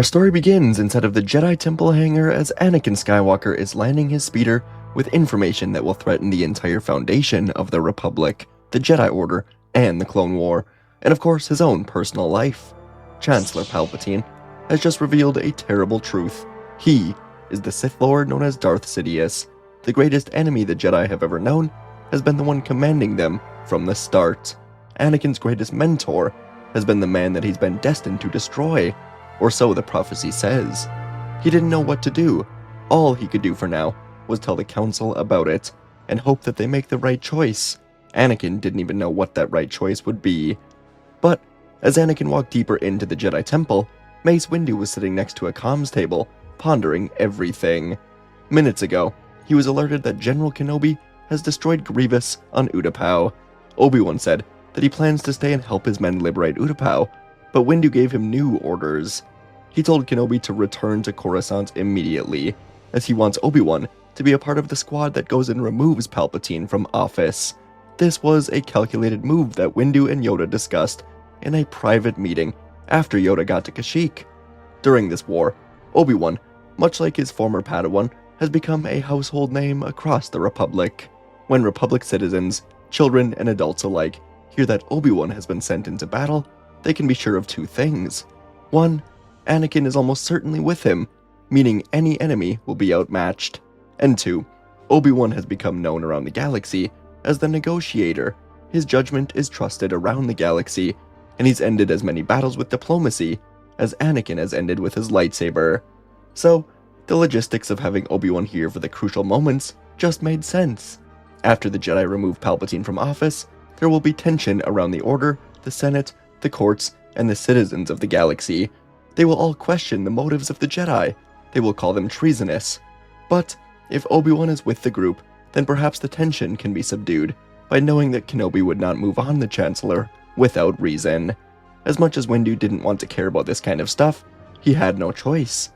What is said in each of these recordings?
Our story begins inside of the Jedi Temple hangar as Anakin Skywalker is landing his speeder with information that will threaten the entire foundation of the Republic, the Jedi Order, and the Clone War, and of course his own personal life. Chancellor Palpatine has just revealed a terrible truth. He is the Sith Lord known as Darth Sidious. The greatest enemy the Jedi have ever known has been the one commanding them from the start. Anakin's greatest mentor has been the man that he's been destined to destroy, or so the prophecy says. He didn't know what to do. All he could do for now was tell the Council about it, and hope that they make the right choice. Anakin didn't even know what that right choice would be. But as Anakin walked deeper into the Jedi Temple, Mace Windu was sitting next to a comms table, pondering everything. Minutes ago, he was alerted that General Kenobi has destroyed Grievous on Utapau. Obi Wan said that he plans to stay and help his men liberate Utapau, but Windu gave him new orders. He told Kenobi to return to Coruscant immediately, as he wants Obi Wan to be a part of the squad that goes and removes Palpatine from office. This was a calculated move that Windu and Yoda discussed in a private meeting after Yoda got to Kashyyyk. During this war, Obi Wan, much like his former Padawan, has become a household name across the Republic. When Republic citizens, children and adults alike, hear that Obi Wan has been sent into battle, they can be sure of two things. One, Anakin is almost certainly with him, meaning any enemy will be outmatched. And two, Obi Wan has become known around the galaxy as the Negotiator. His judgment is trusted around the galaxy, and he's ended as many battles with diplomacy as Anakin has ended with his lightsaber. So, the logistics of having Obi Wan here for the crucial moments just made sense. After the Jedi remove Palpatine from office, there will be tension around the Order, the Senate, the courts, and the citizens of the galaxy. They will all question the motives of the Jedi. They will call them treasonous. But if Obi-Wan is with the group, then perhaps the tension can be subdued by knowing that Kenobi would not move on the Chancellor without reason. As much as Windu didn't want to care about this kind of stuff, he had no choice.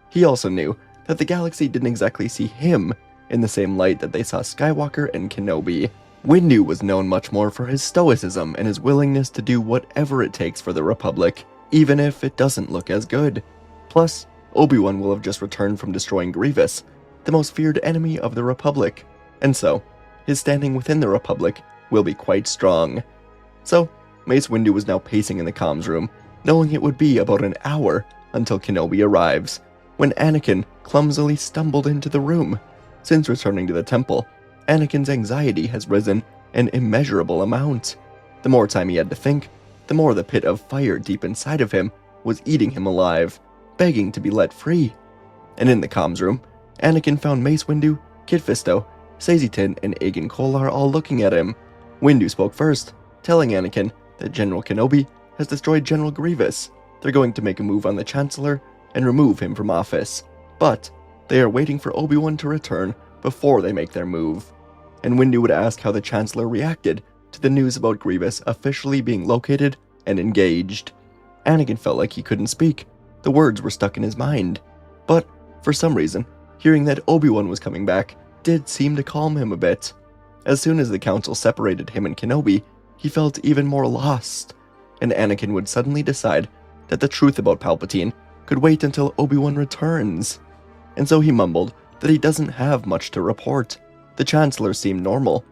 He also knew that the galaxy didn't exactly see him in the same light that they saw Skywalker and Kenobi. Windu was known much more for his stoicism and his willingness to do whatever it takes for the Republic, even if it doesn't look as good. Plus, Obi-Wan will have just returned from destroying Grievous, the most feared enemy of the Republic, and so, his standing within the Republic will be quite strong. So, Mace Windu was now pacing in the comms room, knowing it would be about an hour until Kenobi arrives, when Anakin clumsily stumbled into the room. Since returning to the temple, Anakin's anxiety has risen an immeasurable amount. The more time he had to think, the more the pit of fire deep inside of him was eating him alive, begging to be let free. And in the comms room, Anakin found Mace Windu, Kit Fisto, Sazitin, and Agen Kolar all looking at him. Windu spoke first, telling Anakin that General Kenobi has destroyed General Grievous. They're going to make a move on the Chancellor and remove him from office. But they are waiting for Obi-Wan to return before they make their move. And Windu would ask how the Chancellor reacted to the news about Grievous officially being located and engaged. Anakin felt like he couldn't speak. The words were stuck in his mind. But, for some reason, hearing that Obi-Wan was coming back did seem to calm him a bit. As soon as the Council separated him and Kenobi, he felt even more lost, and Anakin would suddenly decide that the truth about Palpatine could wait until Obi-Wan returns. And so he mumbled that he doesn't have much to report. The Chancellor seemed normal.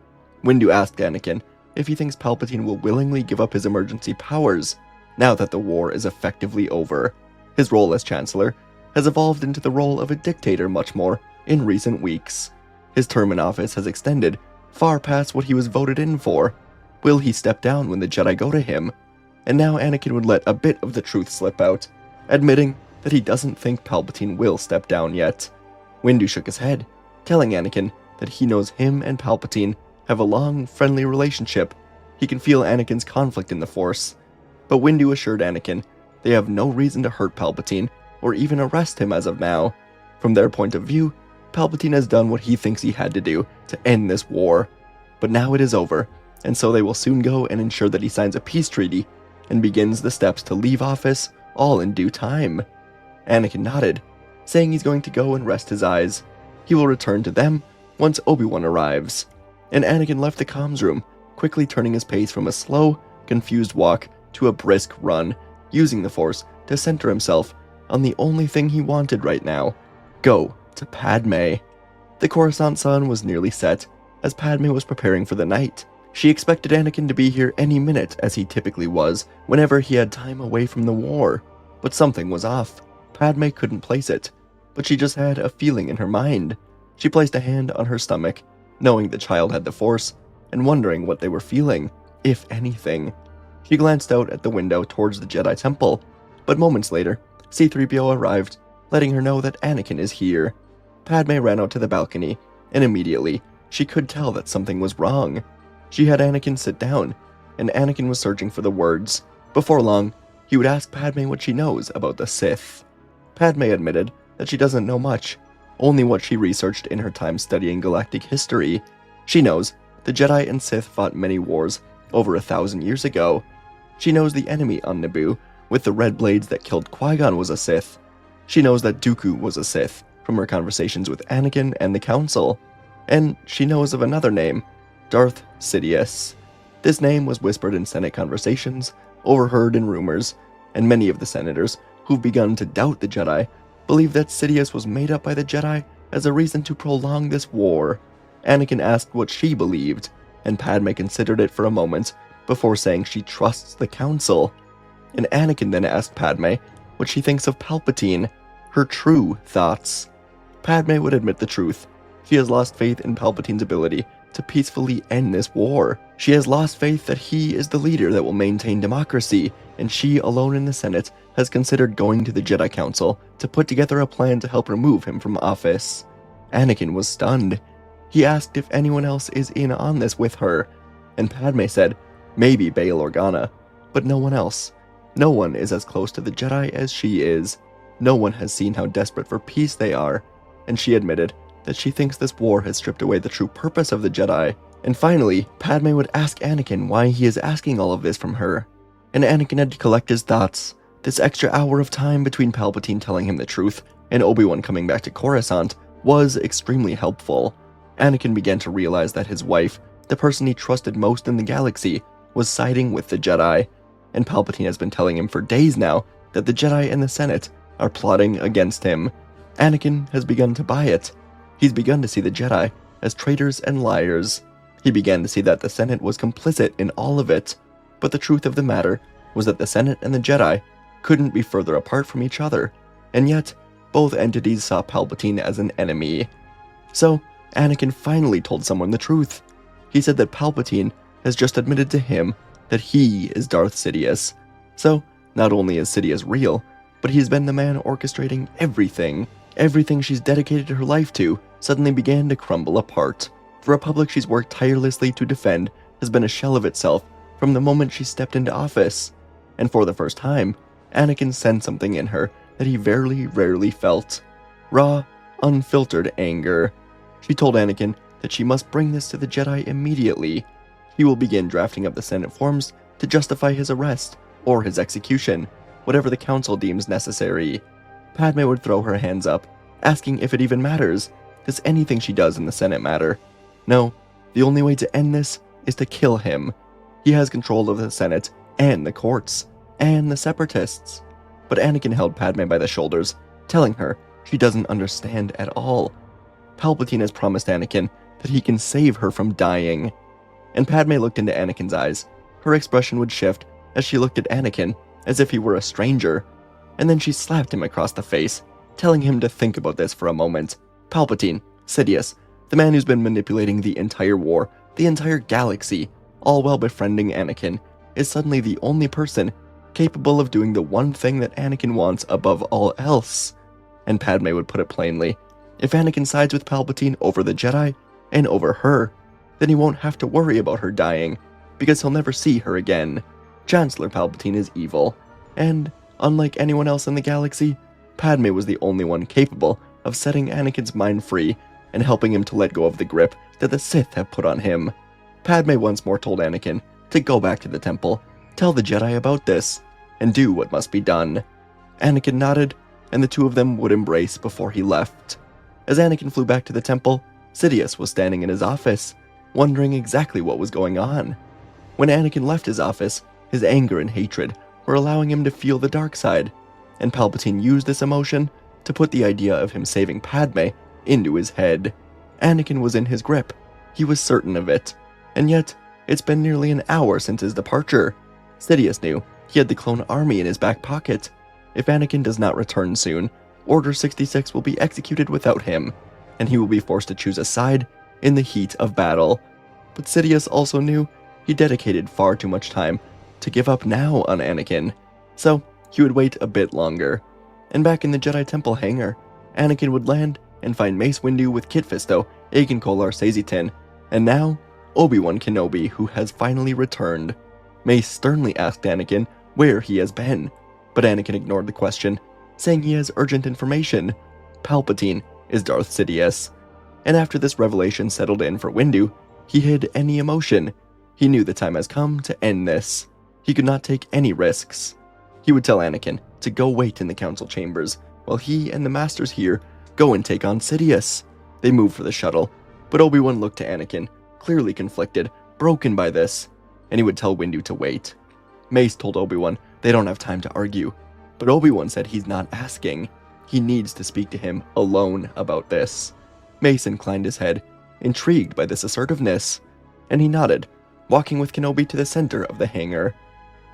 Windu asked Anakin if he thinks Palpatine will willingly give up his emergency powers now that the war is effectively over. His role as Chancellor has evolved into the role of a dictator much more in recent weeks. His term in office has extended far past what he was voted in for. Will he step down when the Jedi go to him? And now Anakin would let a bit of the truth slip out, admitting that he doesn't think Palpatine will step down yet. Windu shook his head, telling Anakin that he knows him and Palpatine have a long, friendly relationship. He can feel Anakin's conflict in the Force. But Windu assured Anakin they have no reason to hurt Palpatine or even arrest him as of now. From their point of view, Palpatine has done what he thinks he had to do to end this war. But now it is over, and so they will soon go and ensure that he signs a peace treaty and begins the steps to leave office, all in due time. Anakin nodded, saying he's going to go and rest his eyes. He will return to them once Obi-Wan arrives. And Anakin left the comms room, quickly turning his pace from a slow, confused walk to a brisk run, using the Force to center himself on the only thing he wanted right now: go to Padme. The Coruscant sun was nearly set as Padme was preparing for the night. She expected Anakin to be here any minute, as he typically was whenever he had time away from the war. But something was off. Padme couldn't place it, but she just had a feeling in her mind. She placed a hand on her stomach, knowing the child had the Force, and wondering what they were feeling, if anything. She glanced out at the window towards the Jedi Temple, but moments later, C-3PO arrived, letting her know that Anakin is here. Padme ran out to the balcony, and immediately, she could tell that something was wrong. She had Anakin sit down, and Anakin was searching for the words. Before long, he would ask Padme what she knows about the Sith. Padme admitted that she doesn't know much, only what she researched in her time studying galactic history. She knows the Jedi and Sith fought many wars over 1,000 years ago. She knows the enemy on Naboo, with the red blades that killed Qui-Gon, was a Sith. She knows that Dooku was a Sith from her conversations with Anakin and the Council. And she knows of another name, Darth Sidious. This name was whispered in Senate conversations, overheard in rumors, and many of the senators who've begun to doubt the Jedi believe that Sidious was made up by the Jedi as a reason to prolong this war. Anakin asked what she believed, and Padme considered it for a moment before saying she trusts the Council. And Anakin then asked Padme what she thinks of Palpatine, her true thoughts. Padme would admit the truth. She has lost faith in Palpatine's ability to peacefully end this war. She has lost faith that he is the leader that will maintain democracy, and she alone in the Senate has considered going to the Jedi Council to put together a plan to help remove him from office. Anakin was stunned. He asked if anyone else is in on this with her, and Padme said, maybe Bail Organa, but no one else. No one is as close to the Jedi as she is. No one has seen how desperate for peace they are, and she admitted that she thinks this war has stripped away the true purpose of the Jedi. And finally, Padme would ask Anakin why he is asking all of this from her. And Anakin had to collect his thoughts. This extra hour of time between Palpatine telling him the truth and Obi Wan coming back to Coruscant was extremely helpful. Anakin began to realize that his wife, the person he trusted most in the galaxy, was siding with the Jedi. And Palpatine has been telling him for days now that the Jedi and the Senate are plotting against him. Anakin has begun to buy it. He's begun to see the Jedi as traitors and liars. He began to see that the Senate was complicit in all of it. But the truth of the matter was that the Senate and the Jedi couldn't be further apart from each other, and yet both entities saw Palpatine as an enemy. So Anakin finally told someone the truth. He said that Palpatine has just admitted to him that he is Darth Sidious. So not only is Sidious real, but he's been the man orchestrating everything. Everything she's dedicated her life to suddenly began to crumble apart. The Republic she's worked tirelessly to defend has been a shell of itself from the moment she stepped into office. And for the first time, Anakin sensed something in her that he very rarely felt. Raw, unfiltered anger. She told Anakin that she must bring this to the Jedi immediately. He will begin drafting up the Senate forms to justify his arrest or his execution, whatever the Council deems necessary. Padme would throw her hands up, asking if it even matters. Does anything she does in the Senate matter? No, the only way to end this is to kill him. He has control of the Senate and the courts and the Separatists. But Anakin held Padme by the shoulders, telling her she doesn't understand at all. Palpatine has promised Anakin that he can save her from dying. And Padme looked into Anakin's eyes. Her expression would shift as she looked at Anakin as if he were a stranger. And then she slapped him across the face, telling him to think about this for a moment. Palpatine, Sidious, the man who's been manipulating the entire war, the entire galaxy, all while befriending Anakin, is suddenly the only person capable of doing the one thing that Anakin wants above all else. And Padme would put it plainly, if Anakin sides with Palpatine over the Jedi, and over her, then he won't have to worry about her dying, because he'll never see her again. Chancellor Palpatine is evil, and, unlike anyone else in the galaxy, Padme was the only one capable of setting Anakin's mind free and helping him to let go of the grip that the Sith have put on him. Padme once more told Anakin to go back to the temple, tell the Jedi about this, and do what must be done. Anakin nodded, and the two of them would embrace before he left. As Anakin flew back to the temple, Sidious was standing in his office, wondering exactly what was going on. When Anakin left his office, his anger and hatred were allowing him to feel the dark side, and Palpatine used this emotion to put the idea of him saving Padme into his head. Anakin was in his grip. He was certain of it. And yet, it's been nearly an hour since his departure. Sidious knew he had the clone army in his back pocket. If Anakin does not return soon, Order 66 will be executed without him, and he will be forced to choose a side in the heat of battle. But Sidious also knew he dedicated far too much time to give up now on Anakin, so he would wait a bit longer. And back in the Jedi Temple hangar, Anakin would land and find Mace Windu with Kit Fisto, Agen Kolar Sazitin, and now Obi Wan Kenobi, who has finally returned. Mace sternly asked Anakin where he has been, but Anakin ignored the question, saying he has urgent information. Palpatine is Darth Sidious. And after this revelation settled in for Windu, he hid any emotion. He knew the time has come to end this. He could not take any risks. He would tell Anakin to go wait in the council chambers, while he and the masters here go and take on Sidious. They moved for the shuttle, but Obi-Wan looked to Anakin, clearly conflicted, broken by this, and he would tell Windu to wait. Mace told Obi-Wan they don't have time to argue, but Obi-Wan said he's not asking. He needs to speak to him alone about this. Mace inclined his head, intrigued by this assertiveness, and he nodded, walking with Kenobi to the center of the hangar.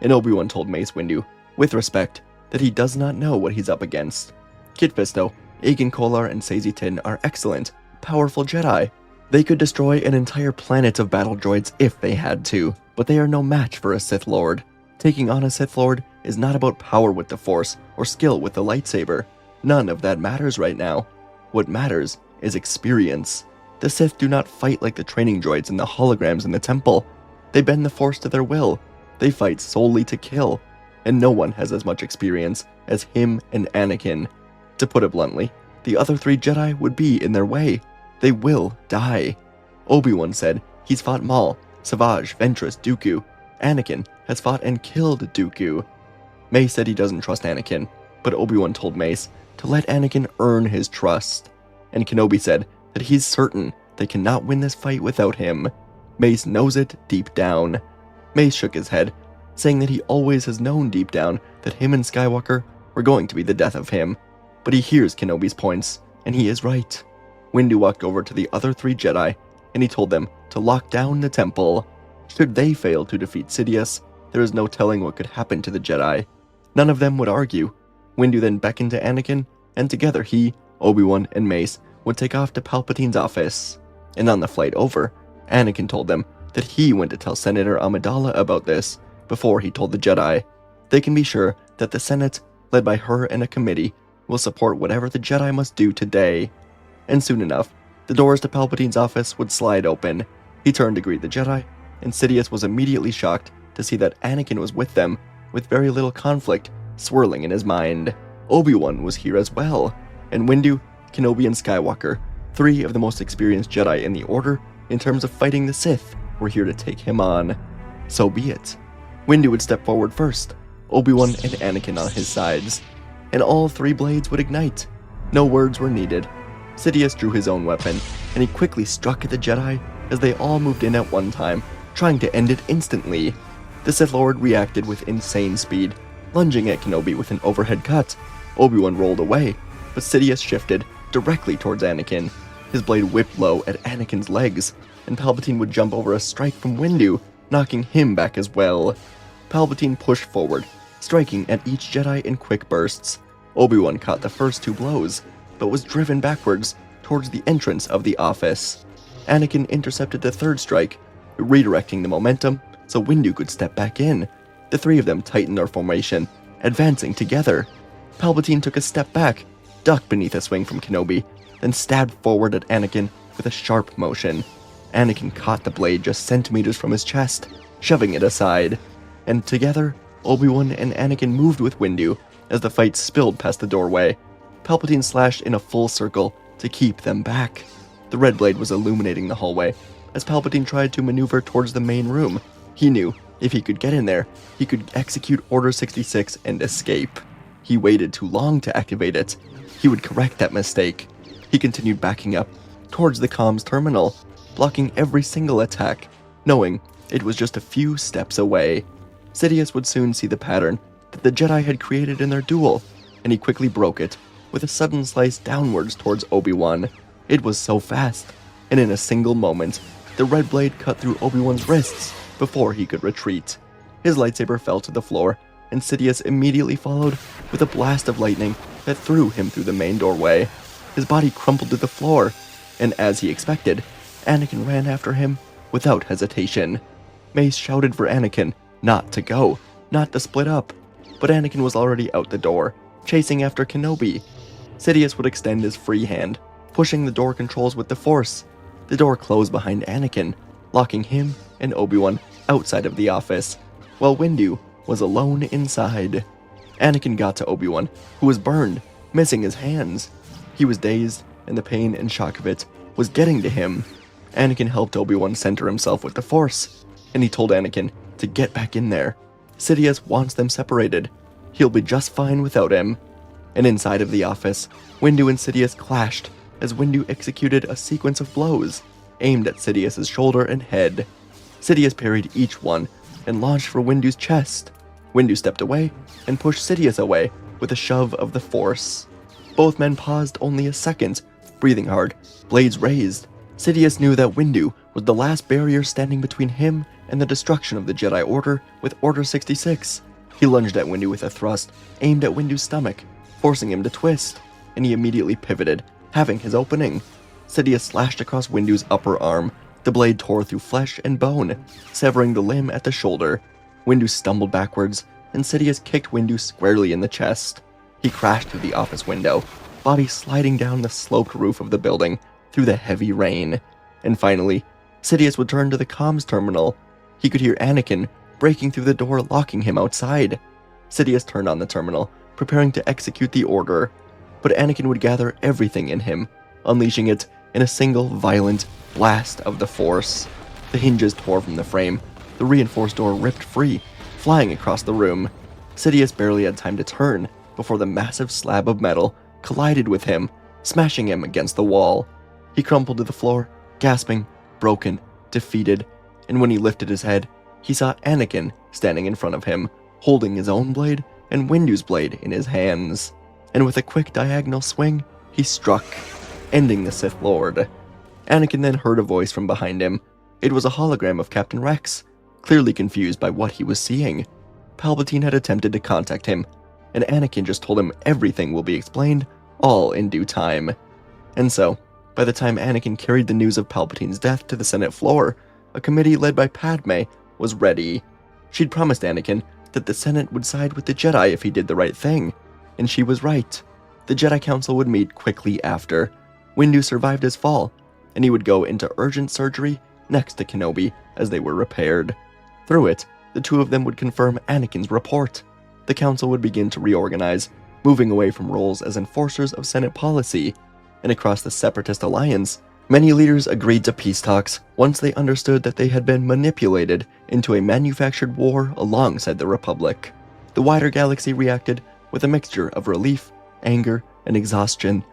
And Obi-Wan told Mace Windu, with respect, that he does not know what he's up against. Kit Fisto, Agen Kolar, and Sazitin are excellent, powerful Jedi. They could destroy an entire planet of battle droids if they had to, but they are no match for a Sith Lord. Taking on a Sith Lord is not about power with the Force or skill with the lightsaber. None of that matters right now. What matters is experience. The Sith do not fight like the training droids and the holograms in the temple. They bend the Force to their will. They fight solely to kill. And no one has as much experience as him and Anakin. To put it bluntly, the other three Jedi would be in their way. They will die. Obi-Wan said he's fought Maul, Savage, Ventress, Dooku. Anakin has fought and killed Dooku. Mace said he doesn't trust Anakin, but Obi-Wan told Mace to let Anakin earn his trust. And Kenobi said that he's certain they cannot win this fight without him. Mace knows it deep down. Mace shook his head, saying that he always has known deep down that him and Skywalker were going to be the death of him. But he hears Kenobi's points, and he is right. Windu walked over to the other three Jedi, and he told them to lock down the temple. Should they fail to defeat Sidious, there is no telling what could happen to the Jedi. None of them would argue. Windu then beckoned to Anakin, and together he, Obi-Wan, and Mace would take off to Palpatine's office. And on the flight over, Anakin told them that he went to tell Senator Amidala about this before he told the Jedi. They can be sure that the Senate, led by her and a committee, will support whatever the Jedi must do today. And soon enough, the doors to Palpatine's office would slide open. He turned to greet the Jedi, and Sidious was immediately shocked to see that Anakin was with them, with very little conflict swirling in his mind. Obi-Wan was here as well, and Windu, Kenobi, and Skywalker, three of the most experienced Jedi in the Order in terms of fighting the Sith, were here to take him on. So be it. Windu would step forward first, Obi-Wan and Anakin on his sides, and all three blades would ignite. No words were needed. Sidious drew his own weapon, and he quickly struck at the Jedi as they all moved in at one time, trying to end it instantly. The Sith Lord reacted with insane speed, lunging at Kenobi with an overhead cut. Obi-Wan rolled away, but Sidious shifted directly towards Anakin. His blade whipped low at Anakin's legs, and Palpatine would jump over a strike from Windu, knocking him back as well. Palpatine pushed forward, striking at each Jedi in quick bursts. Obi-Wan caught the first two blows, but was driven backwards towards the entrance of the office. Anakin intercepted the third strike, redirecting the momentum so Windu could step back in. The three of them tightened their formation, advancing together. Palpatine took a step back, ducked beneath a swing from Kenobi, then stabbed forward at Anakin with a sharp motion. Anakin caught the blade just centimeters from his chest, shoving it aside. And together, Obi-Wan and Anakin moved with Windu as the fight spilled past the doorway. Palpatine slashed in a full circle to keep them back. The red blade was illuminating the hallway as Palpatine tried to maneuver towards the main room. He knew if he could get in there, he could execute Order 66 and escape. He waited too long to activate it. He would correct that mistake. He continued backing up towards the comms terminal, blocking every single attack, knowing it was just a few steps away. Sidious would soon see the pattern that the Jedi had created in their duel. and he quickly broke it with a sudden slice downwards towards Obi Wan. It was so fast, and in a single moment, the red blade cut through Obi Wan's wrists before he could retreat. His lightsaber fell to the floor, and Sidious immediately followed with a blast of lightning that threw him through the main doorway. His body crumpled to the floor, and as he expected, Anakin ran after him without hesitation. Mace shouted for Anakin not to go, not to split up, but Anakin was already out the door, chasing after Kenobi. Sidious would extend his free hand, pushing the door controls with the Force. The door closed behind Anakin, locking him and Obi-Wan outside of the office, while Windu was alone inside. Anakin got to Obi-Wan, who was burned, missing his hands. He was dazed, and the pain and shock of it was getting to him. Anakin helped Obi-Wan center himself with the Force, and he told Anakin to get back in there. Sidious wants them separated. He'll be just fine without him. And inside of the office, Windu and Sidious clashed as Windu executed a sequence of blows aimed at Sidious's shoulder and head. Sidious parried each one and launched for Windu's chest. Windu stepped away and pushed Sidious away with a shove of the Force. Both men paused only a second, breathing hard, blades raised. Sidious knew that Windu was the last barrier standing between him and the destruction of the Jedi Order with Order 66. He lunged at Windu with a thrust aimed at Windu's stomach, forcing him to twist, and he immediately pivoted, having his opening. Sidious slashed across Windu's upper arm. The blade tore through flesh and bone, severing the limb at the shoulder. Windu stumbled backwards, and Sidious kicked Windu squarely in the chest. He crashed through the office window, body sliding down the sloped roof of the building through the heavy rain. And finally, Sidious would turn to the comms terminal. He could hear Anakin breaking through the door, locking him outside. Sidious turned on the terminal, preparing to execute the order, but Anakin would gather everything in him, unleashing it in a single violent blast of the Force. The hinges tore from the frame, the reinforced door ripped free, flying across the room. Sidious barely had time to turn before the massive slab of metal collided with him, smashing him against the wall. He crumpled to the floor, gasping, broken, defeated, and when he lifted his head, he saw Anakin standing in front of him, holding his own blade and Windu's blade in his hands. And with a quick diagonal swing, he struck, ending the Sith Lord. Anakin then heard a voice from behind him. It was a hologram of Captain Rex, clearly confused by what he was seeing. Palpatine had attempted to contact him, and Anakin just told him everything will be explained, all in due time. And so, by the time Anakin carried the news of Palpatine's death to the Senate floor, a committee led by Padme was ready. She'd promised Anakin that the Senate would side with the Jedi if he did the right thing, and she was right. The Jedi Council would meet quickly after. Windu survived his fall, and he would go into urgent surgery next to Kenobi as they were repaired. Through it, the two of them would confirm Anakin's report. The Council would begin to reorganize, moving away from roles as enforcers of Senate policy. And across the Separatist alliance, many leaders agreed to peace talks once they understood that they had been manipulated into a manufactured war alongside the Republic. The wider galaxy reacted with a mixture of relief, anger, and exhaustion.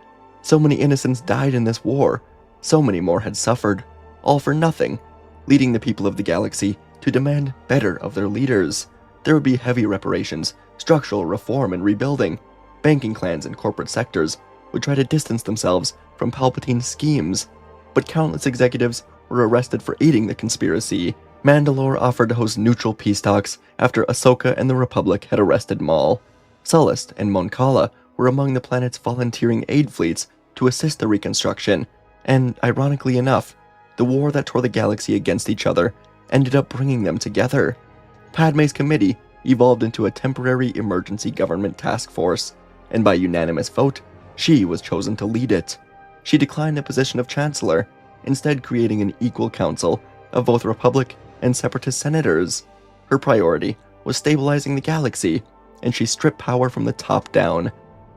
So many innocents died in this war, so many more had suffered, all for nothing, leading the people of the galaxy to demand better of their leaders. There would be heavy reparations, structural reform and rebuilding. Banking clans and corporate sectors would try to distance themselves from Palpatine's schemes, but countless executives were arrested for aiding the conspiracy. Mandalore offered to host neutral peace talks after Ahsoka and the Republic had arrested Maul. Sullust and Mon Cala were among the planet's volunteering aid fleets to assist the reconstruction, and ironically enough, the war that tore the galaxy against each other ended up bringing them together. Padme's committee evolved into a temporary emergency government task force, and by unanimous vote, she was chosen to lead it. She declined the position of chancellor, instead creating an equal council of both Republic and Separatist senators. Her priority was stabilizing the galaxy, and she stripped power from the top down.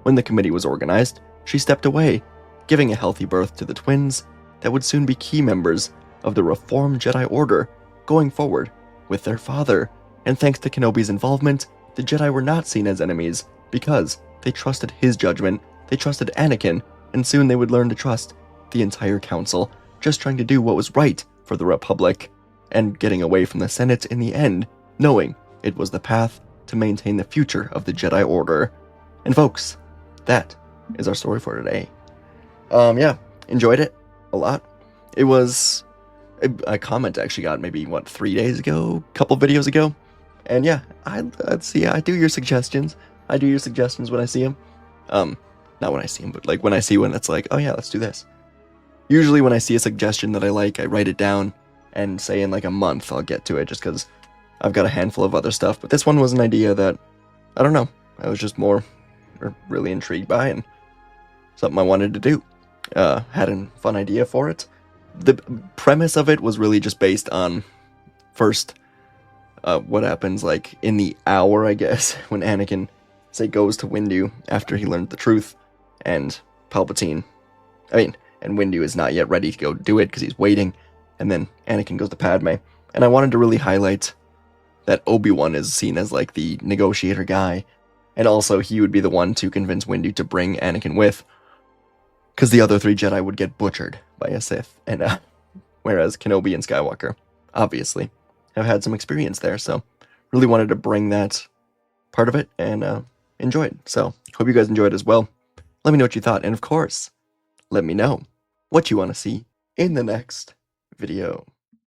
When the committee was organized, she stepped away, giving a healthy birth to the twins that would soon be key members of the reformed Jedi Order, going forward with their father. And thanks to Kenobi's involvement, the Jedi were not seen as enemies because they trusted his judgment, they trusted Anakin, and soon they would learn to trust the entire council, just trying to do what was right for the Republic, and getting away from the Senate in the end, knowing it was the path to maintain the future of the Jedi Order. And folks, that is our story for today. Yeah, enjoyed it a lot. It was a comment I actually got maybe 3 days ago, a couple videos ago, and yeah, I'd see. I do your suggestions. I do your suggestions when I see them. Not when I see them, but like when I see one that's like, oh yeah, let's do this. Usually when I see a suggestion that I like, I write it down and say in like a month I'll get to it, just because I've got a handful of other stuff. But this one was an idea that, I don't know, I was just really intrigued by, and something I wanted to do. Had a fun idea for it. The premise of it was really just based on, first, what happens like in the hour, I guess, when Anakin, say, goes to Windu after he learned the truth, and Palpatine, and Windu is not yet ready to go do it because he's waiting, and then Anakin goes to Padme. And I wanted to really highlight that Obi Wan is seen as like the negotiator guy, and also he would be the one to convince Windu to bring Anakin with, because the other 3 Jedi would get butchered by a Sith, and whereas Kenobi and Skywalker, obviously, have had some experience there, so really wanted to bring that part of it and enjoy it. So hope you guys enjoyed as well. Let me know what you thought, and of course, let me know what you want to see in the next video.